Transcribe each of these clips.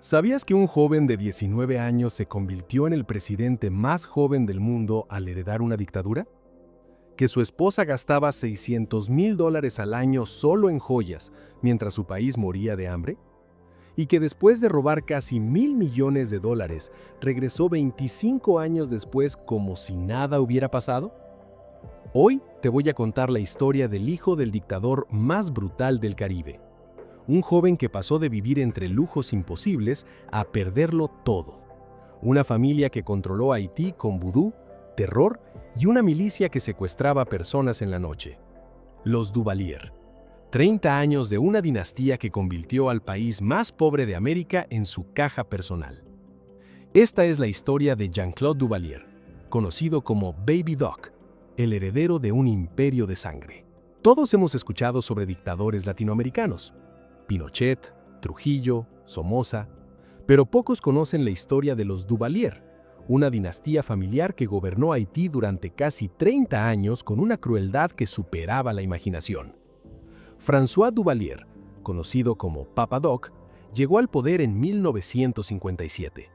¿Sabías que un joven de 19 años se convirtió en el presidente más joven del mundo al heredar una dictadura? ¿Que su esposa gastaba $600,000 al año solo en joyas mientras su país moría de hambre? ¿Y que después de robar casi $1,000,000,000 regresó 25 años después como si nada hubiera pasado? Hoy te voy a contar la historia del hijo del dictador más brutal del Caribe. Un joven que pasó de vivir entre lujos imposibles a perderlo todo. Una familia que controló Haití con vudú, terror y una milicia que secuestraba personas en la noche. Los Duvalier. 30 años de una dinastía que convirtió al país más pobre de América en su caja personal. Esta es la historia de Jean-Claude Duvalier, conocido como Baby Doc, el heredero de un imperio de sangre. Todos hemos escuchado sobre dictadores latinoamericanos. Pinochet, Trujillo, Somoza, pero pocos conocen la historia de los Duvalier, una dinastía familiar que gobernó Haití durante casi 30 años con una crueldad que superaba la imaginación. François Duvalier, conocido como Papa Doc, llegó al poder en 1957.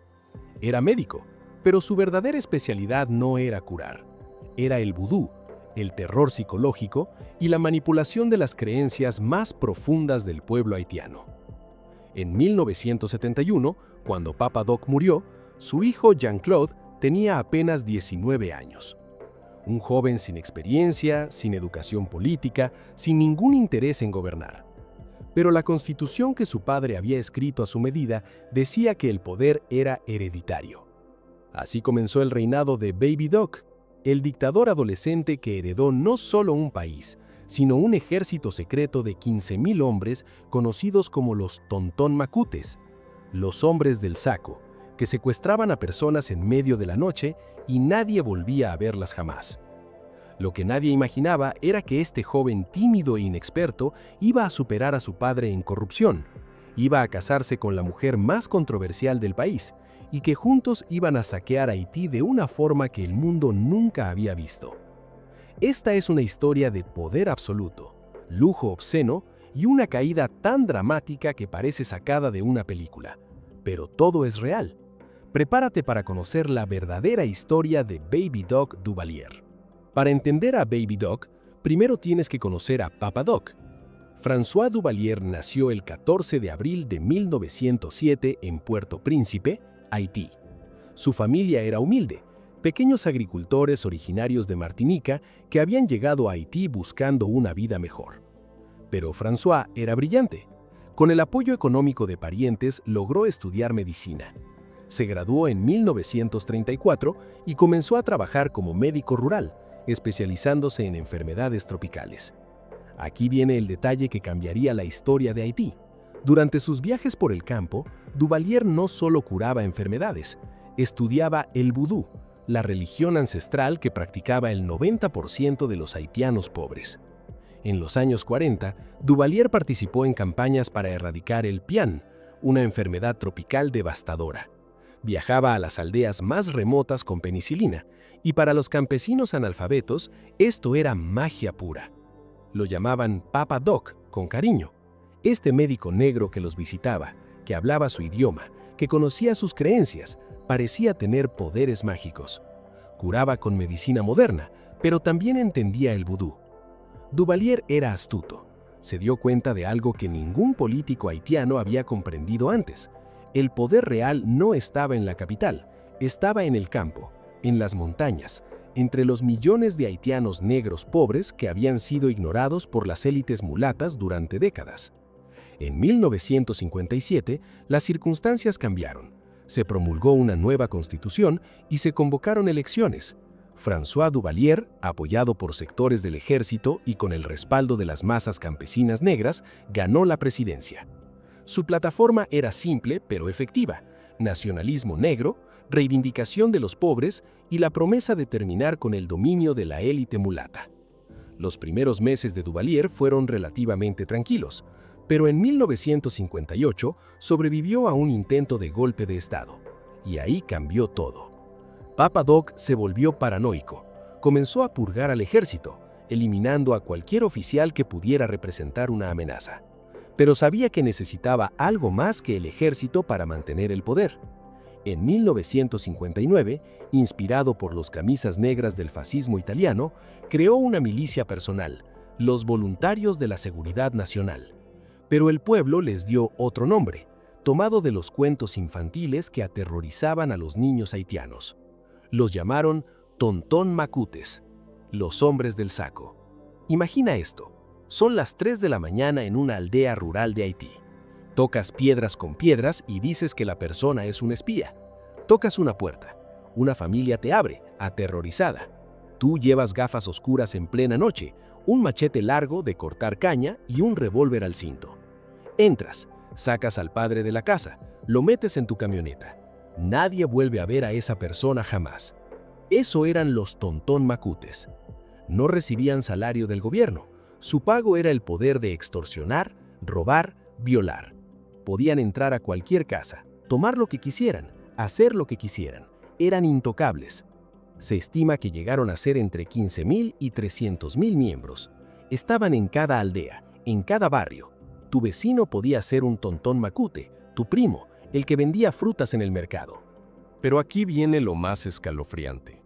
Era médico, pero su verdadera especialidad no era curar. Era el vudú, el terror psicológico y la manipulación de las creencias más profundas del pueblo haitiano. En 1971, cuando Papa Doc murió, su hijo Jean-Claude tenía apenas 19 años. Un joven sin experiencia, sin educación política, sin ningún interés en gobernar. Pero la constitución que su padre había escrito a su medida decía que el poder era hereditario. Así comenzó el reinado de Baby Doc, el dictador adolescente que heredó no solo un país, sino un ejército secreto de 15,000 hombres conocidos como los Tontón Macutes, los hombres del saco, que secuestraban a personas en medio de la noche y nadie volvía a verlas jamás. Lo que nadie imaginaba era que este joven tímido e inexperto iba a superar a su padre en corrupción, iba a casarse con la mujer más controversial del país, y que juntos iban a saquear Haití de una forma que el mundo nunca había visto. Esta es una historia de poder absoluto, lujo obsceno y una caída tan dramática que parece sacada de una película. Pero todo es real. Prepárate para conocer la verdadera historia de Baby Doc Duvalier. Para entender a Baby Doc, primero tienes que conocer a Papa Doc. François Duvalier nació el 14 de abril de 1907 en Puerto Príncipe, Haití. Su familia era humilde, pequeños agricultores originarios de Martinica que habían llegado a Haití buscando una vida mejor. Pero François era brillante. Con el apoyo económico de parientes logró estudiar medicina. Se graduó en 1934 y comenzó a trabajar como médico rural, especializándose en enfermedades tropicales. Aquí viene el detalle que cambiaría la historia de Haití. Durante sus viajes por el campo, Duvalier no solo curaba enfermedades, estudiaba el vudú, la religión ancestral que practicaba el 90% de los haitianos pobres. En los años 40, Duvalier participó en campañas para erradicar el pián, una enfermedad tropical devastadora. Viajaba a las aldeas más remotas con penicilina, y para los campesinos analfabetos, esto era magia pura. Lo llamaban Papa Doc, con cariño. Este médico negro que los visitaba, que hablaba su idioma, que conocía sus creencias, parecía tener poderes mágicos. Curaba con medicina moderna, pero también entendía el vudú. Duvalier era astuto. Se dio cuenta de algo que ningún político haitiano había comprendido antes. El poder real no estaba en la capital, estaba en el campo, en las montañas, entre los millones de haitianos negros pobres que habían sido ignorados por las élites mulatas durante décadas. En 1957, las circunstancias cambiaron. Se promulgó una nueva constitución y se convocaron elecciones. François Duvalier, apoyado por sectores del ejército y con el respaldo de las masas campesinas negras, ganó la presidencia. Su plataforma era simple pero efectiva: nacionalismo negro, reivindicación de los pobres y la promesa de terminar con el dominio de la élite mulata. Los primeros meses de Duvalier fueron relativamente tranquilos, pero en 1958 sobrevivió a un intento de golpe de Estado, y ahí cambió todo. Papa Doc se volvió paranoico, comenzó a purgar al ejército, eliminando a cualquier oficial que pudiera representar una amenaza. pero sabía que necesitaba algo más que el ejército para mantener el poder. En 1959, inspirado por los camisas negras del fascismo italiano, creó una milicia personal, los Voluntarios de la Seguridad Nacional. Pero el pueblo les dio otro nombre, tomado de los cuentos infantiles que aterrorizaban a los niños haitianos. Los llamaron Tontón Macutes, los hombres del saco. Imagina esto, son las 3 de la mañana en una aldea rural de Haití. Tocas piedras con piedras y dices que la persona es un espía. Tocas una puerta. Una familia te abre, aterrorizada. Tú llevas gafas oscuras en plena noche, un machete largo de cortar caña y un revólver al cinto. Entras, sacas al padre de la casa, lo metes en tu camioneta. Nadie vuelve a ver a esa persona jamás. Eso eran los Tontón Macutes. No recibían salario del gobierno. Su pago era el poder de extorsionar, robar, violar. Podían entrar a cualquier casa, tomar lo que quisieran, hacer lo que quisieran. Eran intocables. Se estima que llegaron a ser entre 15,000 y 300,000 miembros. Estaban en cada aldea, en cada barrio. Tu vecino podía ser un Tontón Macute, tu primo, el que vendía frutas en el mercado. Pero aquí viene lo más escalofriante.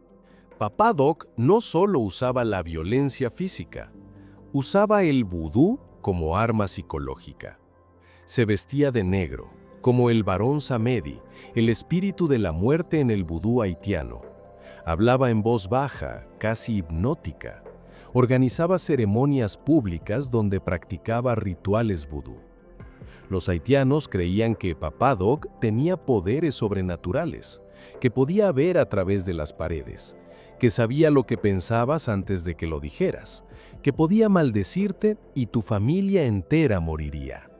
Papá Doc no solo usaba la violencia física, usaba el vudú como arma psicológica. Se vestía de negro, como el Barón Samedi, el espíritu de la muerte en el vudú haitiano. Hablaba en voz baja, casi hipnótica. Organizaba ceremonias públicas donde practicaba rituales vudú. Los haitianos creían que Papá Doc tenía poderes sobrenaturales, que podía ver a través de las paredes, que sabía lo que pensabas antes de que lo dijeras, que podía maldecirte y tu familia entera moriría.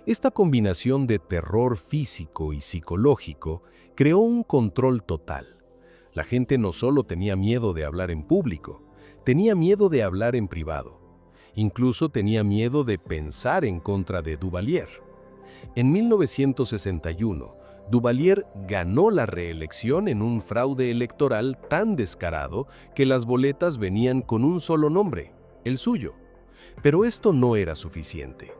Esta combinación de terror físico y psicológico creó un control total. La gente no solo tenía miedo de hablar en público, tenía miedo de hablar en privado. Incluso tenía miedo de pensar en contra de Duvalier. En 1961, Duvalier ganó la reelección en un fraude electoral tan descarado que las boletas venían con un solo nombre, el suyo. Pero esto no era suficiente.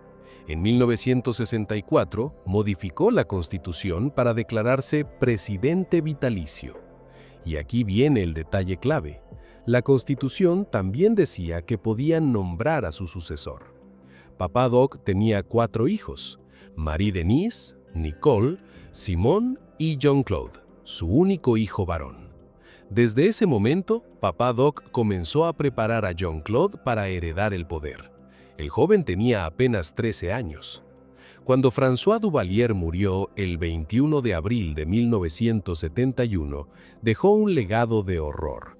En 1964, modificó la Constitución para declararse presidente vitalicio. Y aquí viene el detalle clave. La Constitución también decía que podían nombrar a su sucesor. Papá Doc tenía 4 hijos, Marie-Denise, Nicole, Simón y Jean-Claude, su único hijo varón. Desde ese momento, Papá Doc comenzó a preparar a Jean-Claude para heredar el poder. El joven tenía apenas 13 años. Cuando François Duvalier murió el 21 de abril de 1971, dejó un legado de horror.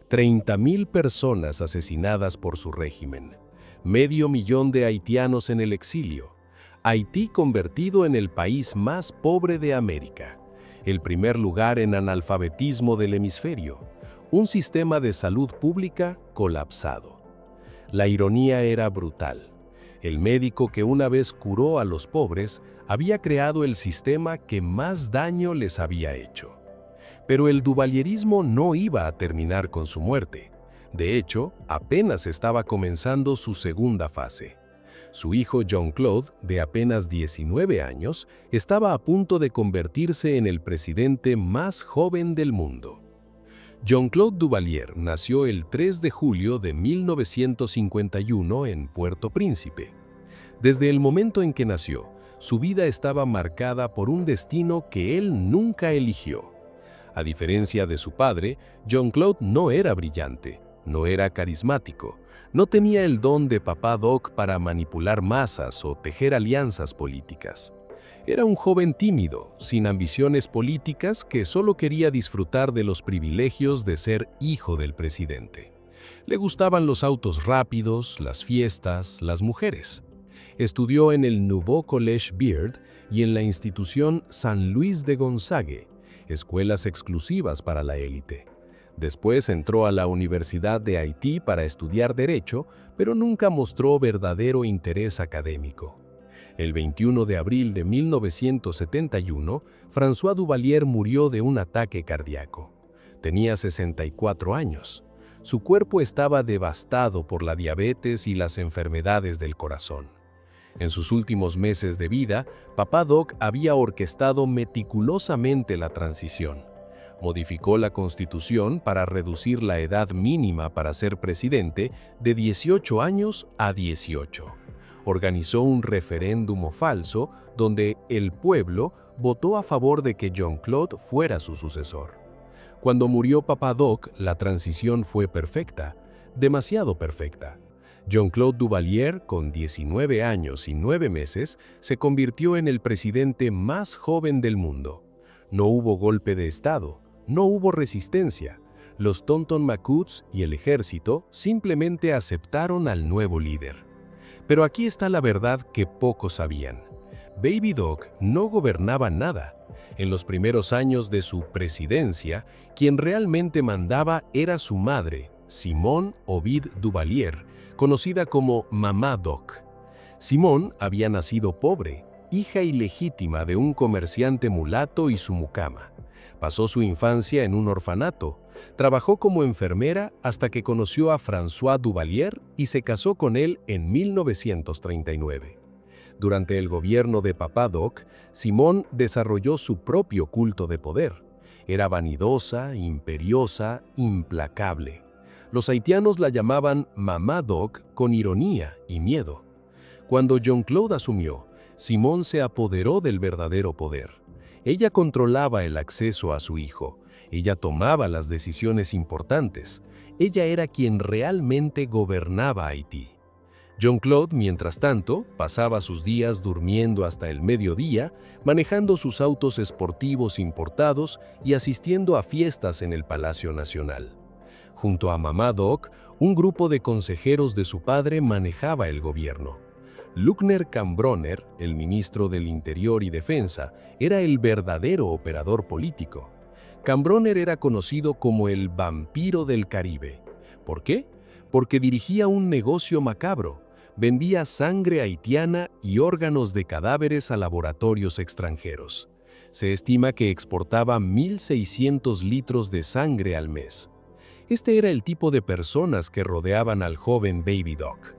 30,000 personas asesinadas por su régimen. 500,000 de haitianos en el exilio. Haití convertido en el país más pobre de América. El primer lugar en analfabetismo del hemisferio. Un sistema de salud pública colapsado. La ironía era brutal. El médico que una vez curó a los pobres había creado el sistema que más daño les había hecho. Pero el duvalierismo no iba a terminar con su muerte. De hecho, apenas estaba comenzando su segunda fase. Su hijo Jean-Claude, de apenas 19 años, estaba a punto de convertirse en el presidente más joven del mundo. Jean-Claude Duvalier nació el 3 de julio de 1951 en Puerto Príncipe. Desde el momento en que nació, su vida estaba marcada por un destino que él nunca eligió. A diferencia de su padre, Jean-Claude no era brillante, no era carismático, no tenía el don de Papá Doc para manipular masas o tejer alianzas políticas. Era un joven tímido, sin ambiciones políticas, que solo quería disfrutar de los privilegios de ser hijo del presidente. Le gustaban los autos rápidos, las fiestas, las mujeres. Estudió en el Nouveau Collège Beard y en la institución San Luis de Gonzague, escuelas exclusivas para la élite. Después entró a la Universidad de Haití para estudiar Derecho, pero nunca mostró verdadero interés académico. El 21 de abril de 1971, François Duvalier murió de un ataque cardíaco. Tenía 64 años. Su cuerpo estaba devastado por la diabetes y las enfermedades del corazón. En sus últimos meses de vida, Papá Doc había orquestado meticulosamente la transición. Modificó la Constitución para reducir la edad mínima para ser presidente de 18 años a 18. Organizó un referéndum falso donde el pueblo votó a favor de que Jean-Claude fuera su sucesor. Cuando murió Papá Doc, la transición fue perfecta, demasiado perfecta. Jean-Claude Duvalier, con 19 años y 9 meses, se convirtió en el presidente más joven del mundo. No hubo golpe de Estado, no hubo resistencia. Los Tonton Macoutes y el ejército simplemente aceptaron al nuevo líder. Pero aquí está la verdad que pocos sabían. Baby Doc no gobernaba nada. En los primeros años de su presidencia, quien realmente mandaba era su madre, Simone Ovid Duvalier, conocida como Mamá Doc. Simone había nacido pobre, hija ilegítima de un comerciante mulato y su mucama. Pasó su infancia en un orfanato. Trabajó como enfermera hasta que conoció a François Duvalier y se casó con él en 1939. Durante el gobierno de Papá Doc, Simone desarrolló su propio culto de poder. Era vanidosa, imperiosa, implacable. Los haitianos la llamaban Mamá Doc con ironía y miedo. Cuando Jean-Claude asumió, Simone se apoderó del verdadero poder. Ella controlaba el acceso a su hijo. Ella tomaba las decisiones importantes. Ella era quien realmente gobernaba Haití. Jean-Claude, mientras tanto, pasaba sus días durmiendo hasta el mediodía, manejando sus autos esportivos importados y asistiendo a fiestas en el Palacio Nacional. Junto a Mamá Doc, un grupo de consejeros de su padre manejaba el gobierno. Luckner Cambronner, el ministro del Interior y Defensa, era el verdadero operador político. Cambronner era conocido como el vampiro del Caribe. ¿Por qué? Porque dirigía un negocio macabro. Vendía sangre haitiana y órganos de cadáveres a laboratorios extranjeros. Se estima que exportaba 1.600 litros de sangre al mes. Este era el tipo de personas que rodeaban al joven Baby Doc.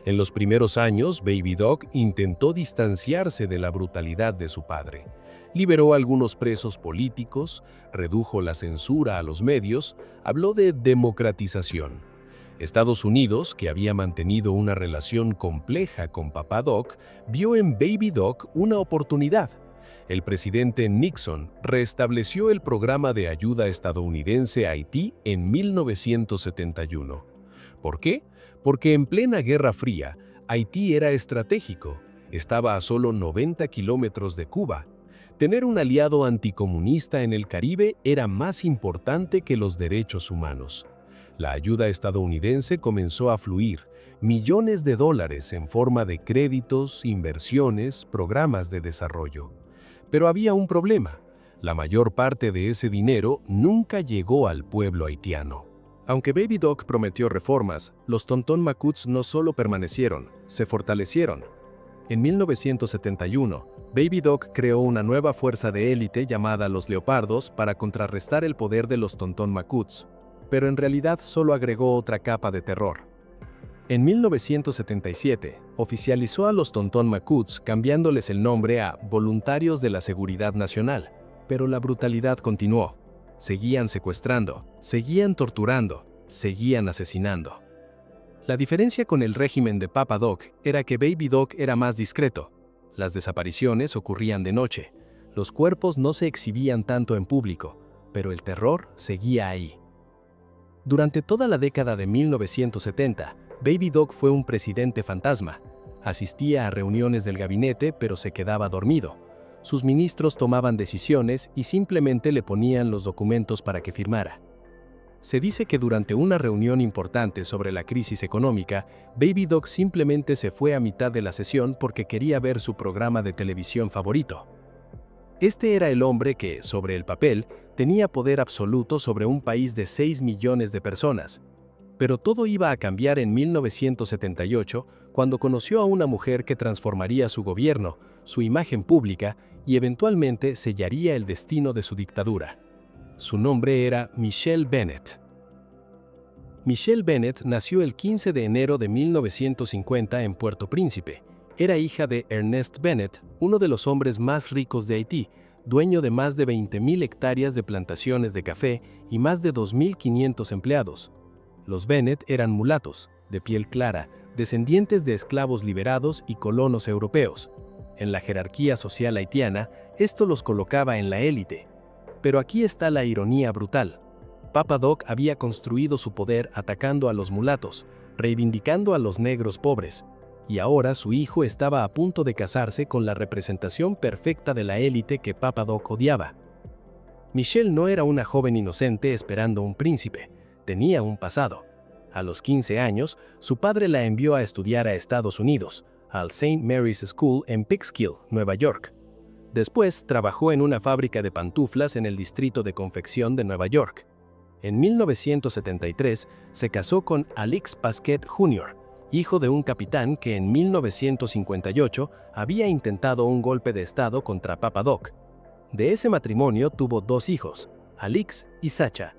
En los primeros años, Baby Doc intentó distanciarse de la brutalidad de su padre. Liberó a algunos presos políticos, redujo la censura a los medios, habló de democratización. Estados Unidos, que había mantenido una relación compleja con Papá Doc, vio en Baby Doc una oportunidad. El presidente Nixon restableció el programa de ayuda estadounidense a Haití en 1971. ¿Por qué? Porque en plena Guerra Fría, Haití era estratégico. Estaba a solo 90 kilómetros de Cuba. Tener un aliado anticomunista en el Caribe era más importante que los derechos humanos. La ayuda estadounidense comenzó a fluir, millones de dólares en forma de créditos, inversiones, programas de desarrollo. Pero había un problema. La mayor parte de ese dinero nunca llegó al pueblo haitiano. Aunque Baby Doc prometió reformas, los Tonton Macoutes no solo permanecieron, se fortalecieron. En 1971, Baby Doc creó una nueva fuerza de élite llamada los Leopardos para contrarrestar el poder de los Tonton Macoutes, pero en realidad solo agregó otra capa de terror. En 1977, oficializó a los Tonton Macoutes cambiándoles el nombre a Voluntarios de la Seguridad Nacional, pero la brutalidad continuó. Seguían secuestrando, seguían torturando, seguían asesinando. La diferencia con el régimen de Papá Doc era que Baby Doc era más discreto. Las desapariciones ocurrían de noche. Los cuerpos no se exhibían tanto en público, pero el terror seguía ahí. Durante toda la década de 1970, Baby Doc fue un presidente fantasma. Asistía a reuniones del gabinete, pero se quedaba dormido. Sus ministros tomaban decisiones y simplemente le ponían los documentos para que firmara. Se dice que durante una reunión importante sobre la crisis económica, Baby Doc simplemente se fue a mitad de la sesión porque quería ver su programa de televisión favorito. Este era el hombre que, sobre el papel, tenía poder absoluto sobre un país de 6 millones de personas. Pero todo iba a cambiar en 1978, cuando conoció a una mujer que transformaría su gobierno, su imagen pública y eventualmente sellaría el destino de su dictadura. Su nombre era Michelle Bennett. Michelle Bennett nació el 15 de enero de 1950 en Puerto Príncipe, Era hija de Ernest Bennett, uno de los hombres más ricos de Haití, dueño de más de 20.000 hectáreas de plantaciones de café y más de 2.500 empleados. Los Bennett eran mulatos, de piel clara, descendientes de esclavos liberados y colonos europeos. En la jerarquía social haitiana, esto los colocaba en la élite. Pero aquí está la ironía brutal. Papa Doc había construido su poder atacando a los mulatos, reivindicando a los negros pobres, y ahora su hijo estaba a punto de casarse con la representación perfecta de la élite que Papa Doc odiaba. Michelle no era una joven inocente esperando un príncipe, tenía un pasado. A los 15 años, su padre la envió a estudiar a Estados Unidos, al St. Mary's School en Peekskill, Nueva York. Después trabajó en una fábrica de pantuflas en el distrito de confección de Nueva York. En 1973 se casó con Alix Pasquet Jr., hijo de un capitán que en 1958 había intentado un golpe de estado contra Papa Doc. De ese matrimonio tuvo 2 hijos, Alix y Sacha.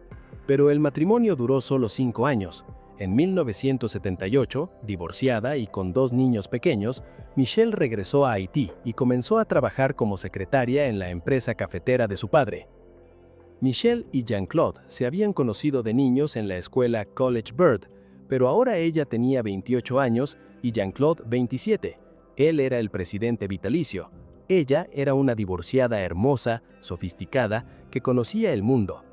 Pero el matrimonio duró solo 5 años. En 1978, divorciada y con 2 niños pequeños, Michelle regresó a Haití y comenzó a trabajar como secretaria en la empresa cafetera de su padre. Michelle y Jean-Claude se habían conocido de niños en la escuela College Bird, pero ahora ella tenía 28 años y Jean-Claude 27. Él era el presidente vitalicio. Ella era una divorciada hermosa, sofisticada, que conocía el mundo.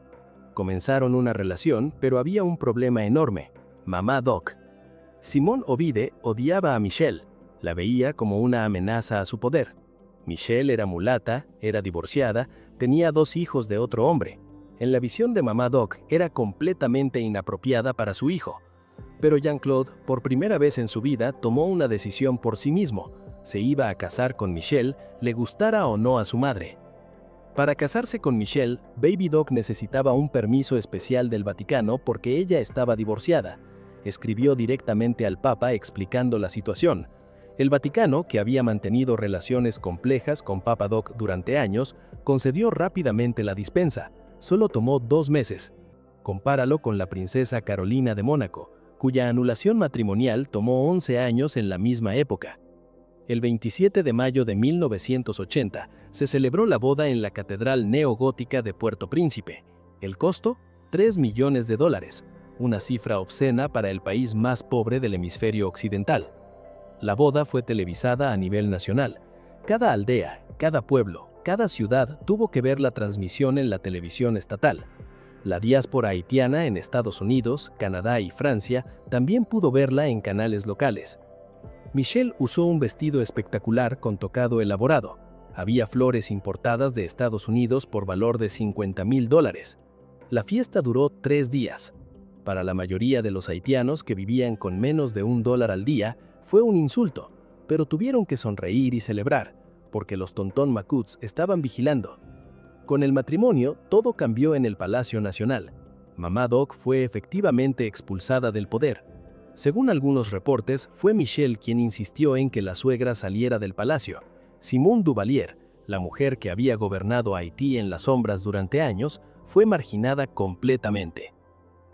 Comenzaron una relación, pero había un problema enorme: Mamá Doc. Simone Ovide odiaba a Michelle, la veía como una amenaza a su poder. Michelle era mulata, era divorciada, tenía 2 hijos de otro hombre. En la visión de Mamá Doc era completamente inapropiada para su hijo. Pero Jean-Claude, por primera vez en su vida, tomó una decisión por sí mismo. Se iba a casar con Michelle, le gustara o no a su madre. Para casarse con Michelle, Baby Doc necesitaba un permiso especial del Vaticano porque ella estaba divorciada. Escribió directamente al Papa explicando la situación. El Vaticano, que había mantenido relaciones complejas con Papa Doc durante años, concedió rápidamente la dispensa. Solo tomó 2 meses. Compáralo con la princesa Carolina de Mónaco, cuya anulación matrimonial tomó 11 años en la misma época. El 27 de mayo de 1980 se celebró la boda en la Catedral Neogótica de Puerto Príncipe. El costo, $3 millones, una cifra obscena para el país más pobre del hemisferio occidental. La boda fue televisada a nivel nacional. Cada aldea, cada pueblo, cada ciudad tuvo que ver la transmisión en la televisión estatal. La diáspora haitiana en Estados Unidos, Canadá y Francia también pudo verla en canales locales. Michelle usó un vestido espectacular con tocado elaborado. Había flores importadas de Estados Unidos por valor de $50,000. La fiesta duró 3 días. Para la mayoría de los haitianos que vivían con menos de $1 al día, fue un insulto, pero tuvieron que sonreír y celebrar, porque los Tonton Macoutes estaban vigilando. Con el matrimonio, todo cambió en el Palacio Nacional. Mamá Doc fue efectivamente expulsada del poder. Según algunos reportes, fue Michelle quien insistió en que la suegra saliera del palacio. Simone Duvalier, la mujer que había gobernado Haití en las sombras durante años, fue marginada completamente.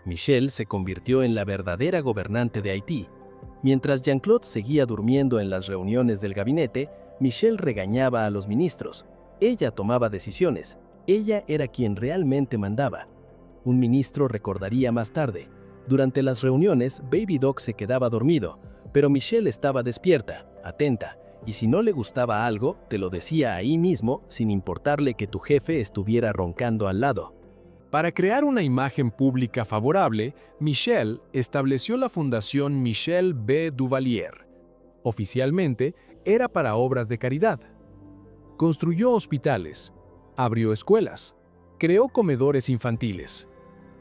Michelle se convirtió en la verdadera gobernante de Haití. Mientras Jean-Claude seguía durmiendo en las reuniones del gabinete, Michelle regañaba a los ministros. Ella tomaba decisiones. Ella era quien realmente mandaba. Un ministro recordaría más tarde: durante las reuniones, Baby Doc se quedaba dormido, pero Michelle estaba despierta, atenta, y si no le gustaba algo, te lo decía ahí mismo, sin importarle que tu jefe estuviera roncando al lado. Para crear una imagen pública favorable, Michelle estableció la Fundación Michelle B. Duvalier. Oficialmente, era para obras de caridad. Construyó hospitales, abrió escuelas, creó comedores infantiles.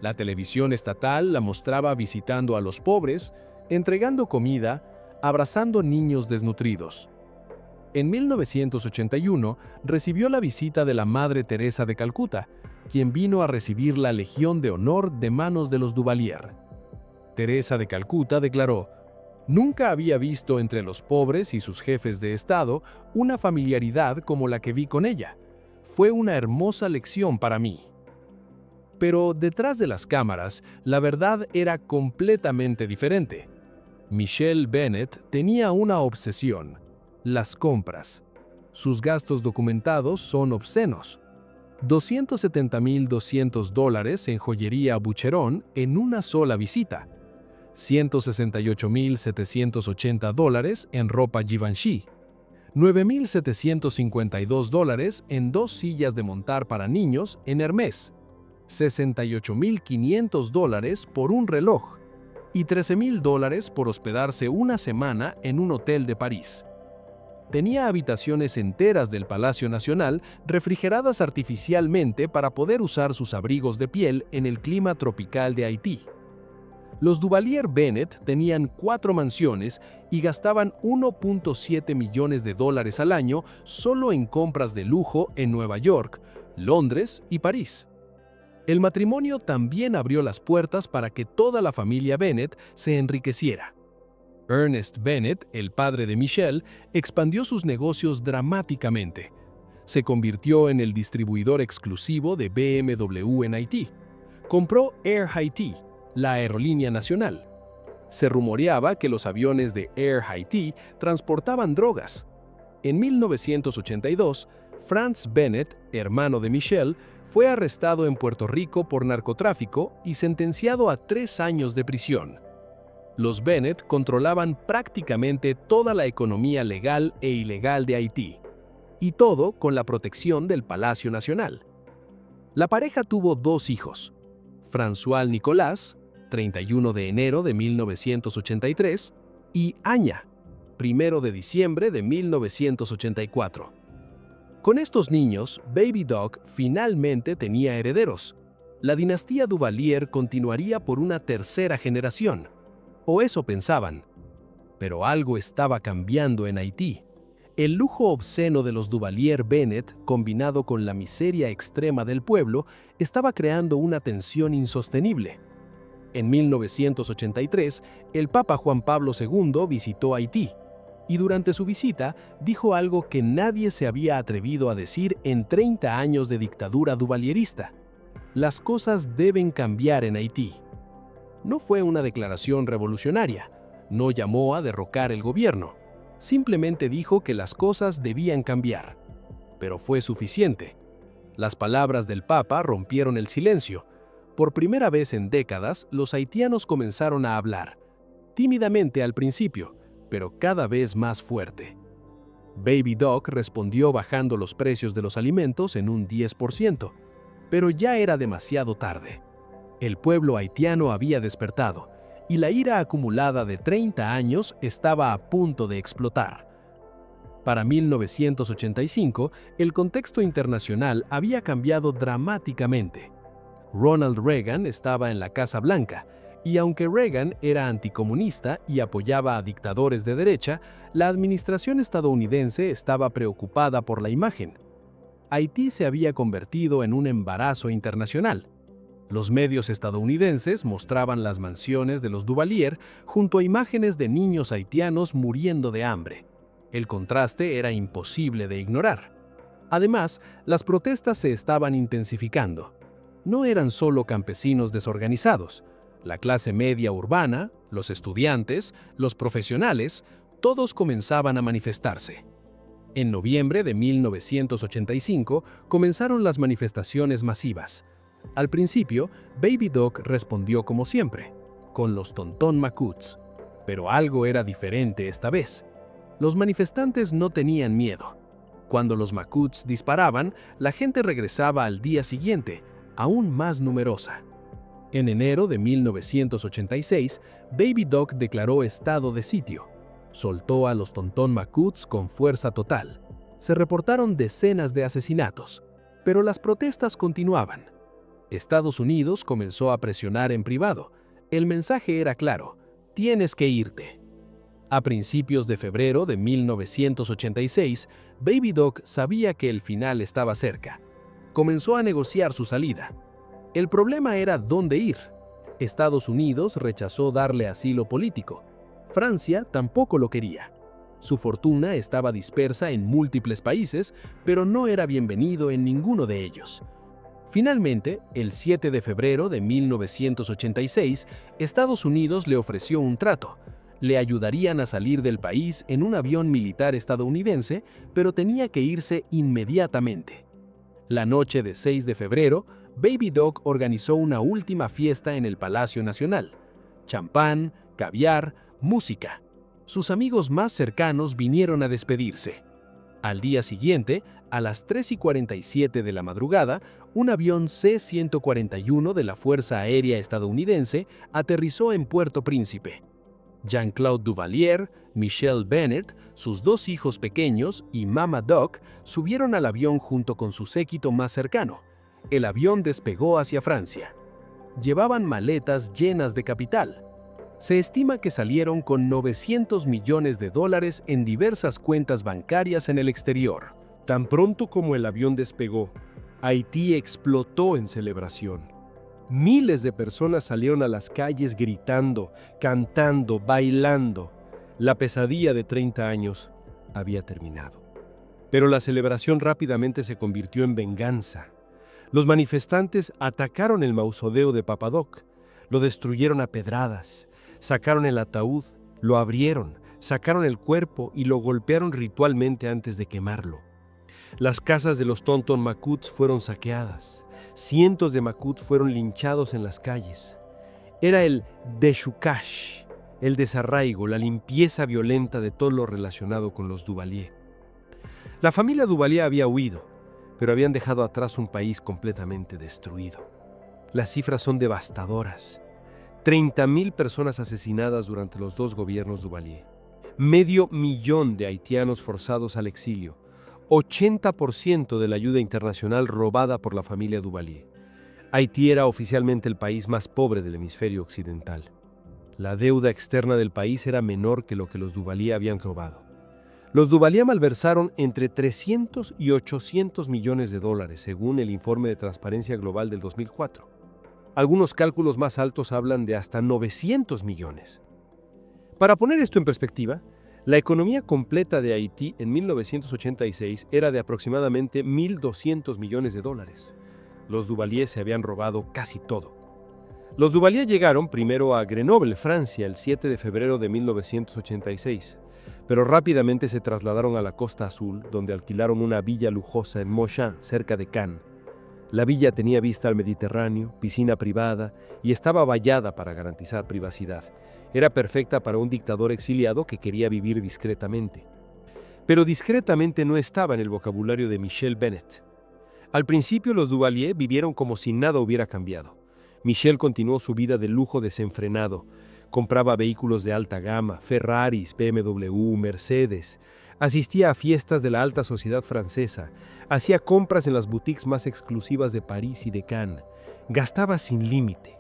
La televisión estatal la mostraba visitando a los pobres, entregando comida, abrazando niños desnutridos. En 1981 recibió la visita de la Madre Teresa de Calcuta, quien vino a recibir la Legión de Honor de manos de los Duvalier. Teresa de Calcuta declaró: "Nunca había visto entre los pobres y sus jefes de Estado una familiaridad como la que vi con ella. Fue una hermosa lección para mí". Pero detrás de las cámaras, la verdad era completamente diferente. Michelle Bennett tenía una obsesión: Las compras. Sus gastos documentados son obscenos. $270,200 en joyería Boucheron en una sola visita. $168,780 en ropa Givenchy. $9,752 en 2 sillas de montar para niños en Hermès. $68,500 por un reloj. Y $13,000 por hospedarse una semana en un hotel de París. Tenía habitaciones enteras del Palacio Nacional refrigeradas artificialmente para poder usar sus abrigos de piel en el clima tropical de Haití. Los Duvalier Bennett tenían 4 mansiones y gastaban $1.7 millones al año solo en compras de lujo en Nueva York, Londres y París. El matrimonio también abrió las puertas para que toda la familia Bennett se enriqueciera. Ernest Bennett, el padre de Michelle, expandió sus negocios dramáticamente. Se convirtió en el distribuidor exclusivo de BMW en Haití. Compró Air Haiti, la aerolínea nacional. Se rumoreaba que los aviones de Air Haiti transportaban drogas. En 1982, Franz Bennett, hermano de Michelle, fue arrestado en Puerto Rico por narcotráfico y sentenciado a 3 años de prisión. Los Bennett controlaban prácticamente toda la economía legal e ilegal de Haití, y todo con la protección del Palacio Nacional. La pareja tuvo 2 hijos, François Nicolas, 31 de enero de 1983, y Anya, 1 de diciembre de 1984. Con estos niños, Baby Doc finalmente tenía herederos. La dinastía Duvalier continuaría por una 3ª generación. O eso pensaban. Pero algo estaba cambiando en Haití. El lujo obsceno de los Duvalier Bennett, combinado con la miseria extrema del pueblo, estaba creando una tensión insostenible. En 1983, el Papa Juan Pablo II visitó Haití, y durante su visita dijo algo que nadie se había atrevido a decir en 30 años de dictadura duvalierista: las cosas deben cambiar en Haití. No fue una declaración revolucionaria, no llamó a derrocar el gobierno, simplemente dijo que las cosas debían cambiar. Pero fue suficiente. Las palabras del Papa rompieron el silencio. Por primera vez en décadas, los haitianos comenzaron a hablar, tímidamente al principio, pero cada vez más fuerte. Baby Doc respondió bajando los precios de los alimentos en un 10%, pero ya era demasiado tarde. El pueblo haitiano había despertado, y la ira acumulada de 30 años estaba a punto de explotar. Para 1985, el contexto internacional había cambiado dramáticamente. Ronald Reagan estaba en la Casa Blanca, y aunque Reagan era anticomunista y apoyaba a dictadores de derecha, la administración estadounidense estaba preocupada por la imagen. Haití se había convertido en un embarazo internacional. Los medios estadounidenses mostraban las mansiones de los Duvalier junto a imágenes de niños haitianos muriendo de hambre. El contraste era imposible de ignorar. Además, las protestas se estaban intensificando. No eran solo campesinos desorganizados. La clase media urbana, los estudiantes, los profesionales, todos comenzaban a manifestarse. En noviembre de 1985 comenzaron las manifestaciones masivas. Al principio, Baby Doc respondió como siempre, con los Tonton Macoutes. Pero algo era diferente esta vez. Los manifestantes no tenían miedo. Cuando los Macoutes disparaban, la gente regresaba al día siguiente, aún más numerosa. En enero de 1986, Baby Doc declaró estado de sitio. Soltó a los Tonton Macoutes con fuerza total. Se reportaron decenas de asesinatos, pero las protestas continuaban. Estados Unidos comenzó a presionar en privado. El mensaje era claro: tienes que irte. A principios de febrero de 1986, Baby Doc sabía que el final estaba cerca. Comenzó a negociar su salida. El problema era dónde ir. Estados Unidos rechazó darle asilo político. Francia tampoco lo quería. Su fortuna estaba dispersa en múltiples países, pero no era bienvenido en ninguno de ellos. Finalmente, el 7 de febrero de 1986, Estados Unidos le ofreció un trato. Le ayudarían a salir del país en un avión militar estadounidense, pero tenía que irse inmediatamente. La noche de 6 de febrero, Baby Doc organizó una última fiesta en el Palacio Nacional. Champán, caviar, música. Sus amigos más cercanos vinieron a despedirse. Al día siguiente, a las 3:47 de la madrugada, un avión C-141 de la Fuerza Aérea Estadounidense aterrizó en Puerto Príncipe. Jean-Claude Duvalier, Michelle Bennett, sus dos hijos pequeños y Mama Doc subieron al avión junto con su séquito más cercano. El avión despegó hacia Francia. Llevaban maletas llenas de capital. Se estima que salieron con $900 millones en diversas cuentas bancarias en el exterior. Tan pronto como el avión despegó, Haití explotó en celebración. Miles de personas salieron a las calles gritando, cantando, bailando. La pesadilla de 30 años había terminado. Pero la celebración rápidamente se convirtió en venganza. Los manifestantes atacaron el mausoleo de Papa Doc, lo destruyeron a pedradas, sacaron el ataúd, lo abrieron, sacaron el cuerpo y lo golpearon ritualmente antes de quemarlo. Las casas de los Tonton Macoutes fueron saqueadas. Cientos de Macoutes fueron linchados en las calles. Era el déchoucage, el desarraigo, la limpieza violenta de todo lo relacionado con los Duvalier. La familia Duvalier había huido, pero habían dejado atrás un país completamente destruido. Las cifras son devastadoras. 30,000 personas asesinadas durante los dos gobiernos Duvalier. 500,000 de haitianos forzados al exilio. 80% de la ayuda internacional robada por la familia Duvalier. Haití era oficialmente el país más pobre del hemisferio occidental. La deuda externa del país era menor que lo que los Duvalier habían robado. Los Duvalier malversaron entre 300 y 800 millones de dólares, según el informe de Transparencia Global del 2004. Algunos cálculos más altos hablan de hasta 900 millones. Para poner esto en perspectiva, la economía completa de Haití en 1986 era de aproximadamente 1.200 millones de dólares. Los Duvalier se habían robado casi todo. Los Duvalier llegaron primero a Grenoble, Francia, el 7 de febrero de 1986, pero rápidamente se trasladaron a la Costa Azul, donde alquilaron una villa lujosa en Montchamp, cerca de Cannes. La villa tenía vista al Mediterráneo, piscina privada y estaba vallada para garantizar privacidad. Era perfecta para un dictador exiliado que quería vivir discretamente. Pero discretamente no estaba en el vocabulario de Michelle Bennett. Al principio los Duvalier vivieron como si nada hubiera cambiado. Michelle continuó su vida de lujo desenfrenado. Compraba vehículos de alta gama, Ferraris, BMW, Mercedes. Asistía a fiestas de la alta sociedad francesa. Hacía compras en las boutiques más exclusivas de París y de Cannes. Gastaba sin límite.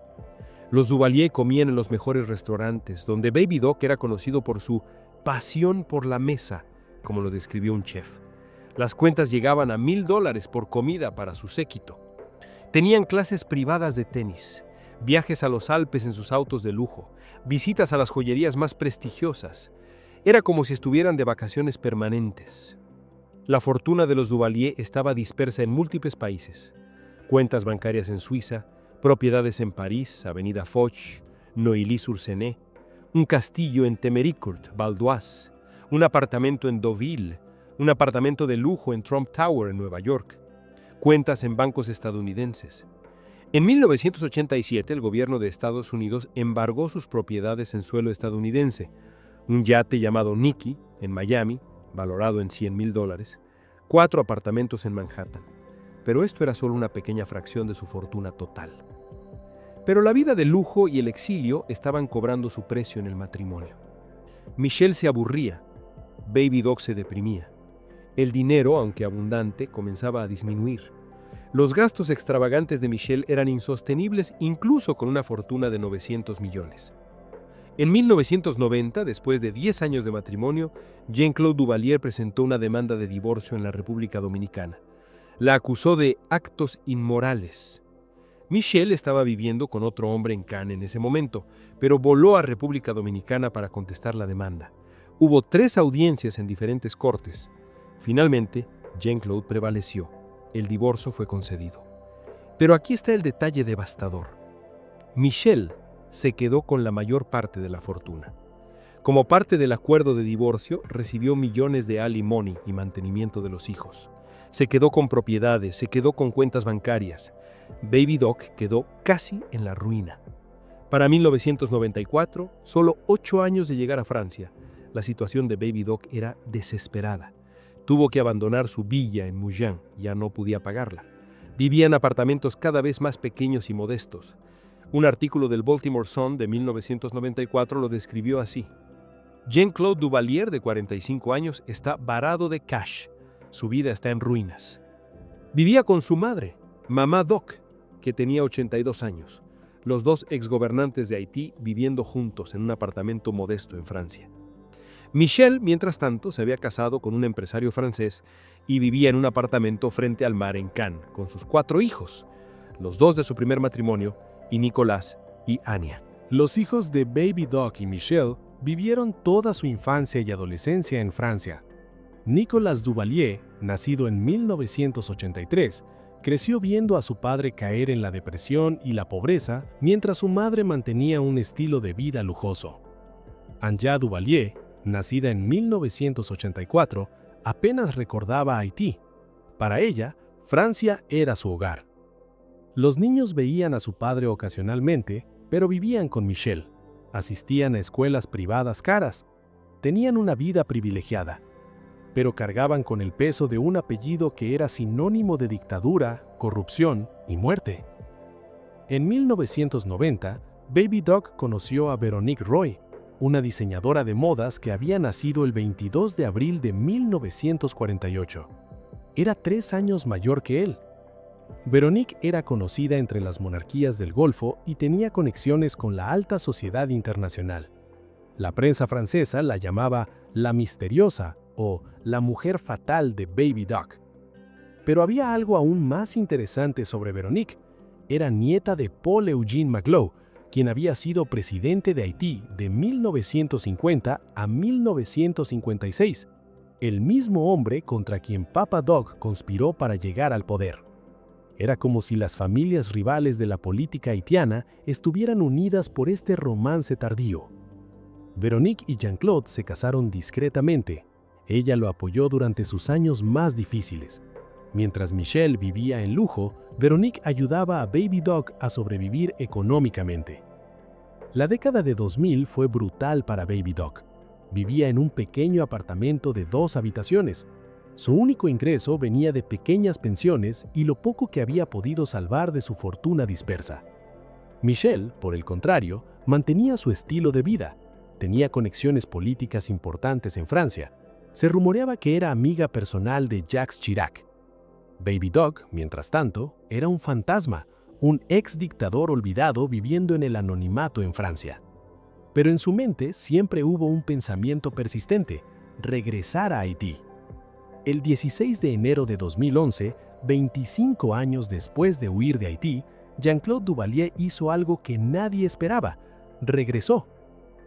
Los Duvalier comían en los mejores restaurantes, donde Baby Doc era conocido por su pasión por la mesa, como lo describió un chef. Las cuentas llegaban a $1,000 por comida para su séquito. Tenían clases privadas de tenis, viajes a los Alpes en sus autos de lujo, visitas a las joyerías más prestigiosas. Era como si estuvieran de vacaciones permanentes. La fortuna de los Duvalier estaba dispersa en múltiples países. Cuentas bancarias en Suiza, propiedades en París, Avenida Foch, Neuilly-sur-Seine, un castillo en Temericourt, Val d'Oise, un apartamento en Deauville, un apartamento de lujo en Trump Tower, en Nueva York, cuentas en bancos estadounidenses. En 1987, el gobierno de Estados Unidos embargó sus propiedades en suelo estadounidense, un yate llamado Nicky, en Miami, valorado en $100,000, 4 apartamentos en Manhattan. Pero esto era solo una pequeña fracción de su fortuna total. Pero la vida de lujo y el exilio estaban cobrando su precio en el matrimonio. Michelle se aburría, Baby Doc se deprimía. El dinero, aunque abundante, comenzaba a disminuir. Los gastos extravagantes de Michelle eran insostenibles incluso con una fortuna de 900 millones. En 1990, después de 10 años de matrimonio, Jean-Claude Duvalier presentó una demanda de divorcio en la República Dominicana. La acusó de actos inmorales. Michelle estaba viviendo con otro hombre en Cannes en ese momento, pero voló a República Dominicana para contestar la demanda. Hubo 3 audiencias en diferentes cortes. Finalmente, Jean-Claude prevaleció. El divorcio fue concedido. Pero aquí está el detalle devastador. Michelle se quedó con la mayor parte de la fortuna. Como parte del acuerdo de divorcio, recibió millones de alimony y mantenimiento de los hijos. Se quedó con propiedades, se quedó con cuentas bancarias. Baby Doc quedó casi en la ruina. Para 1994, solo 8 años de llegar a Francia, la situación de Baby Doc era desesperada. Tuvo que abandonar su villa en Mougins, ya no podía pagarla. Vivía en apartamentos cada vez más pequeños y modestos. Un artículo del Baltimore Sun de 1994 lo describió así: Jean-Claude Duvalier, de 45 años, está varado de cash. Su vida está en ruinas. Vivía con su madre, Mamá Doc, que tenía 82 años. Los dos exgobernantes de Haití viviendo juntos en un apartamento modesto en Francia. Michel, mientras tanto, se había casado con un empresario francés y vivía en un apartamento frente al mar en Cannes, con sus 4 hijos, los 2 de su primer matrimonio, y Nicolas y Anya. Los hijos de Baby Doc y Michel vivieron toda su infancia y adolescencia en Francia. Nicolas Duvalier, nacido en 1983, creció viendo a su padre caer en la depresión y la pobreza mientras su madre mantenía un estilo de vida lujoso. Anya Duvalier, nacida en 1984, apenas recordaba Haití. Para ella, Francia era su hogar. Los niños veían a su padre ocasionalmente, pero vivían con Michel. Asistían a escuelas privadas caras. Tenían una vida privilegiada, pero cargaban con el peso de un apellido que era sinónimo de dictadura, corrupción y muerte. En 1990, Baby Doc conoció a Veronique Roy, una diseñadora de modas que había nacido el 22 de abril de 1948. Era 3 años mayor que él. Veronique era conocida entre las monarquías del Golfo y tenía conexiones con la alta sociedad internacional. La prensa francesa la llamaba la misteriosa o la mujer fatal de Baby Doc. Pero había algo aún más interesante sobre Veronique. Era nieta de Paul Eugene Magloire, quien había sido presidente de Haití de 1950 a 1956, el mismo hombre contra quien Papa Doc conspiró para llegar al poder. Era como si las familias rivales de la política haitiana estuvieran unidas por este romance tardío. Veronique y Jean-Claude se casaron discretamente. Ella lo apoyó durante sus años más difíciles. Mientras Michel vivía en lujo, Veronique ayudaba a Baby Doc a sobrevivir económicamente. La década de 2000 fue brutal para Baby Doc. Vivía en un pequeño apartamento de 2 habitaciones. Su único ingreso venía de pequeñas pensiones y lo poco que había podido salvar de su fortuna dispersa. Michel, por el contrario, mantenía su estilo de vida. Tenía conexiones políticas importantes en Francia. Se rumoreaba que era amiga personal de Jacques Chirac. Baby Doc, mientras tanto, era un fantasma, un ex dictador olvidado viviendo en el anonimato en Francia. Pero en su mente siempre hubo un pensamiento persistente: regresar a Haití. El 16 de enero de 2011, 25 años después de huir de Haití, Jean-Claude Duvalier hizo algo que nadie esperaba: regresó.